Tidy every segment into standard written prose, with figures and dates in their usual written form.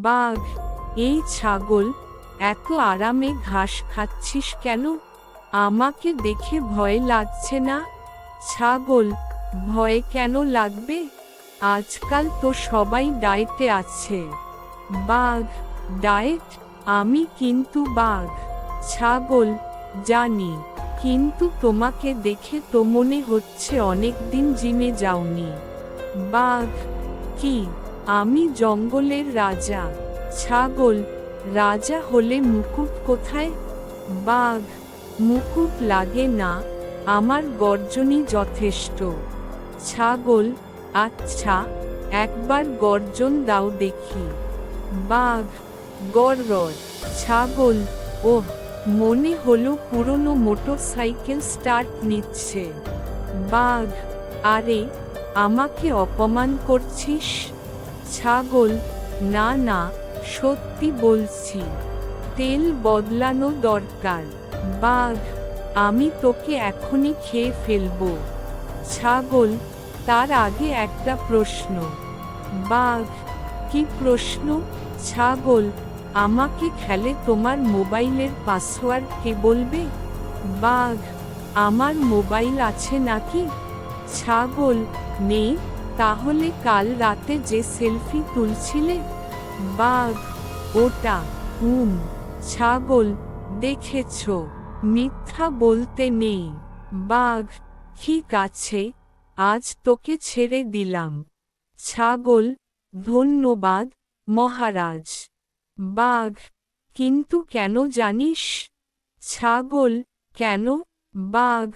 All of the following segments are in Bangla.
বাঘ, এই ছাগল, এত আরামে ঘাস খাচ্ছিস কেন? আমাকে দেখে ভয় লাগছে না? ছাগল, ভয় কেন লাগবে? আজকাল তো সবাই ডায়েটে আছে। বাঘ, ডায়েট? আমি কিন্তু বাঘ। ছাগল, জানি, কিন্তু তোমাকে দেখে তো মনে হচ্ছে অনেকদিন জিমে যাওনি। বাঘ, কি? আমি জঙ্গলের রাজা। ছাগল, রাজা হলে মুকুট কোথায়? বাঘ, মুকুট লাগে না, আমার গর্জনই যথেষ্ট। ছাগল, আচ্ছা, একবার গর্জন দাও দেখি। বাঘ, গরর। ছাগল, ওহ, মনে হলো পুরনো মোটরসাইকেল স্টার্ট নিচ্ছে। বাঘ, আরে, আমাকে অপমান করছিস? ছাগল, না না, সত্যি বলছি, তেল বদলানো দরকার। বাঘ, আমি তোকে এখনই খেয়ে ফেলবো। ছাগল, তার আগে একটা প্রশ্ন। বাঘ, কি প্রশ্ন? ছাগল, আমাকে খেলে তোমার মোবাইলের পাসওয়ার্ড কে বলবে? বাঘ, আমার মোবাইল আছে নাকি? ছাগল, নেই, তাহলে কাল রাতে যে সেলফি তুলছিলে? বাঘ, ওটা। ছাগল, দেখেছ, মিথ্যা বলতে নেই। বাঘ, ঠিক আছে, আজ তোকে ছেড়ে দিলাম। ছাগল, ধন্যবাদ, মহারাজ। বাঘ, কিন্তু কেন জানিস? ছাগল, কেন? বাঘ,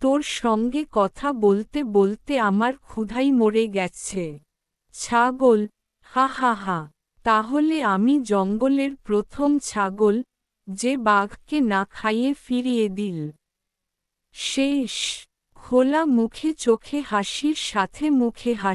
তোর সঙ্গে কথা বলতে বলতে আমার ক্ষুধাই মরে গেছে। ছাগল, হা হা হা, তাহলে আমি জঙ্গলের প্রথম ছাগল, যে বাঘকে না খাইয়ে ফিরিয়ে দিল। শেষ। খোলা মুখে চোখে হাসির সাথে মুখে হাসি।